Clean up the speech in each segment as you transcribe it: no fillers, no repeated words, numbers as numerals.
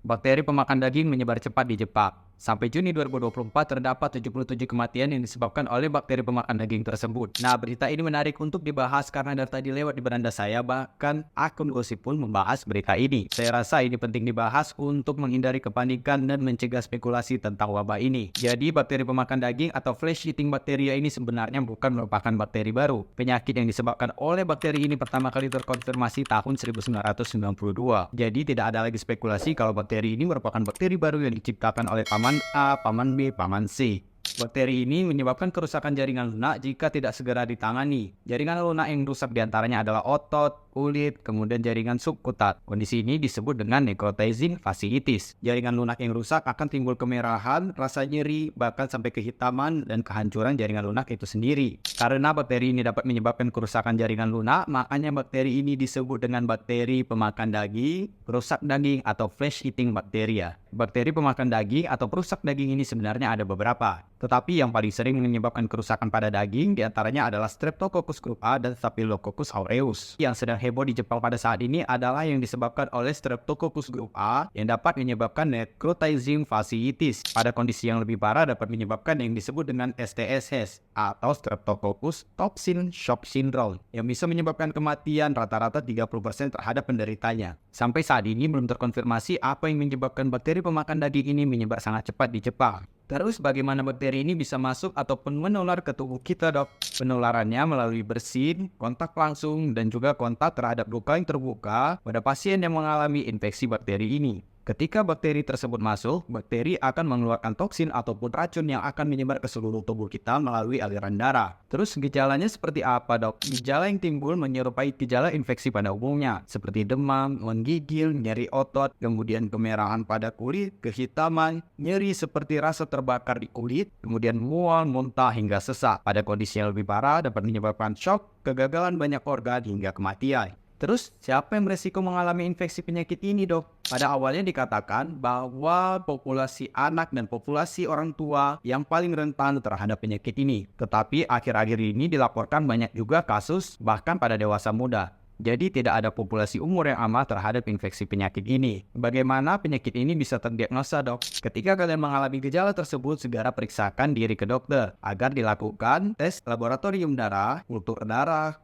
Bakteri pemakan daging menyebar cepat di Jepang. Sampai Juni 2024 terdapat 77 kematian yang disebabkan oleh bakteri pemakan daging tersebut. Nah, berita ini menarik untuk dibahas karena dari tadi lewat di beranda saya, bahkan akun gosip pun membahas berita ini. Saya rasa ini penting dibahas untuk menghindari kepanikan dan mencegah spekulasi tentang wabah ini. Jadi, bakteri pemakan daging atau flesh eating bacteria ini sebenarnya bukan merupakan bakteri baru. Penyakit yang disebabkan oleh bakteri ini pertama kali terkonfirmasi tahun 1992. Jadi, tidak ada lagi spekulasi kalau bakteri ini merupakan bakteri baru yang diciptakan oleh paman A, paman B, paman C. Bakteri ini menyebabkan kerusakan jaringan lunak jika tidak segera ditangani. Jaringan lunak yang rusak diantaranya adalah otot, kulit, kemudian jaringan subkutat. Kondisi ini disebut dengan necrotizing fasciitis. Jaringan lunak yang rusak akan timbul kemerahan, rasa nyeri, bahkan sampai kehitaman dan kehancuran jaringan lunak itu sendiri. Karena bakteri ini dapat menyebabkan kerusakan jaringan lunak, makanya bakteri ini disebut dengan bakteri pemakan daging, perusak daging, atau flesh eating bacteria. Bakteri pemakan daging atau perusak daging ini sebenarnya ada beberapa. Tetapi yang paling sering menyebabkan kerusakan pada daging diantaranya adalah Streptococcus grup A dan Staphylococcus aureus. Yang sedang heboh di Jepang pada saat ini adalah yang disebabkan oleh Streptococcus grup A yang dapat menyebabkan necrotizing fasciitis. Pada kondisi yang lebih parah dapat menyebabkan yang disebut dengan STSS atau Streptococcus toxin shock syndrome yang bisa menyebabkan kematian rata-rata 30% terhadap penderitanya. Sampai saat ini belum terkonfirmasi apa yang menyebabkan bakteri pemakan daging ini menyebar sangat cepat di Jepang. Terus bagaimana bakteri ini bisa masuk ataupun menular ke tubuh kita, dok? Penularannya melalui bersin, kontak langsung, dan juga kontak terhadap luka yang terbuka pada pasien yang mengalami infeksi bakteri ini. Ketika bakteri tersebut masuk, bakteri akan mengeluarkan toksin ataupun racun yang akan menyebar ke seluruh tubuh kita melalui aliran darah. Terus gejalanya seperti apa, dok? Gejala yang timbul menyerupai gejala infeksi pada umumnya, seperti demam, menggigil, nyeri otot, kemudian kemerahan pada kulit, kehitaman, nyeri seperti rasa terbakar di kulit, kemudian mual, muntah, hingga sesak. Pada kondisi yang lebih parah dapat menyebabkan shock, kegagalan banyak organ, hingga kematian. Terus, siapa yang beresiko mengalami infeksi penyakit ini, dok? Pada awalnya dikatakan bahwa populasi anak dan populasi orang tua yang paling rentan terhadap penyakit ini. Tetapi akhir-akhir ini dilaporkan banyak juga kasus bahkan pada dewasa muda. Jadi tidak ada populasi umur yang aman terhadap infeksi penyakit ini. Bagaimana penyakit ini bisa terdiagnosa, dok? Ketika kalian mengalami gejala tersebut, segera periksakan diri ke dokter agar dilakukan tes laboratorium darah,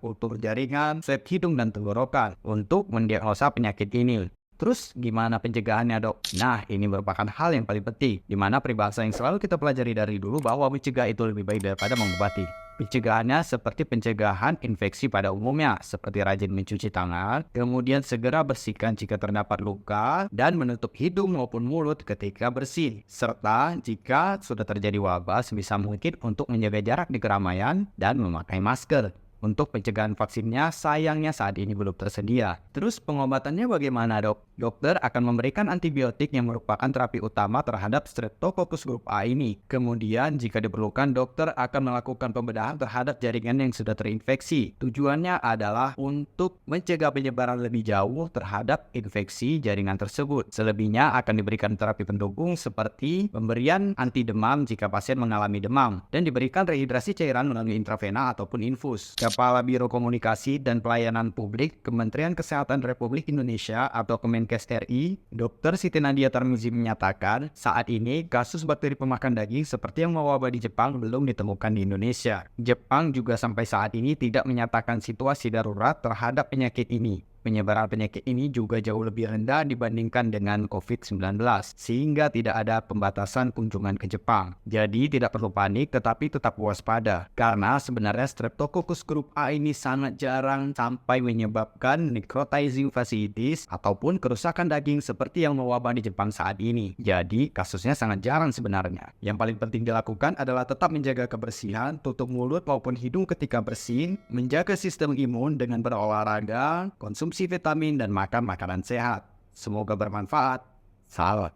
kultur jaringan, swab hidung dan tenggorokan untuk mendiagnosa penyakit ini. Terus gimana pencegahannya, dok? Nah, ini merupakan hal yang paling penting, di mana peribahasa yang selalu kita pelajari dari dulu bahwa mencegah itu lebih baik daripada mengobati. Pencegahannya seperti pencegahan infeksi pada umumnya, seperti rajin mencuci tangan, kemudian segera bersihkan jika terdapat luka, dan menutup hidung maupun mulut ketika bersin. Serta jika sudah terjadi wabah, sebisa mungkin untuk menjaga jarak di keramaian dan memakai masker. Untuk pencegahan vaksinnya, sayangnya saat ini belum tersedia. Terus pengobatannya bagaimana, dok? Dokter akan memberikan antibiotik yang merupakan terapi utama terhadap Streptococcus grup A ini. Kemudian, jika diperlukan, dokter akan melakukan pembedahan terhadap jaringan yang sudah terinfeksi. Tujuannya adalah untuk mencegah penyebaran lebih jauh terhadap infeksi jaringan tersebut. Selebihnya akan diberikan terapi pendukung seperti pemberian anti demam jika pasien mengalami demam, dan diberikan rehidrasi cairan melalui intravena ataupun infus. Kepala Biro Komunikasi dan Pelayanan Publik Kementerian Kesehatan Republik Indonesia atau Kemenkes RI, Dr. Siti Nadia Tarmizi menyatakan saat ini kasus bakteri pemakan daging seperti yang mewabah di Jepang belum ditemukan di Indonesia. Jepang juga sampai saat ini tidak menyatakan situasi darurat terhadap penyakit ini. Penyebaran penyakit ini juga jauh lebih rendah dibandingkan dengan COVID-19, sehingga tidak ada pembatasan kunjungan ke Jepang. Jadi tidak perlu panik, tetapi tetap waspada. Karena sebenarnya Streptococcus grup A ini sangat jarang sampai menyebabkan necrotizing fasciitis ataupun kerusakan daging seperti yang mewabah di Jepang saat ini. Jadi kasusnya sangat jarang sebenarnya. Yang paling penting dilakukan adalah tetap menjaga kebersihan, tutup mulut maupun hidung ketika bersin, menjaga sistem imun dengan berolahraga, konsumsi vitamin, dan makan makanan sehat. Semoga bermanfaat. Salam.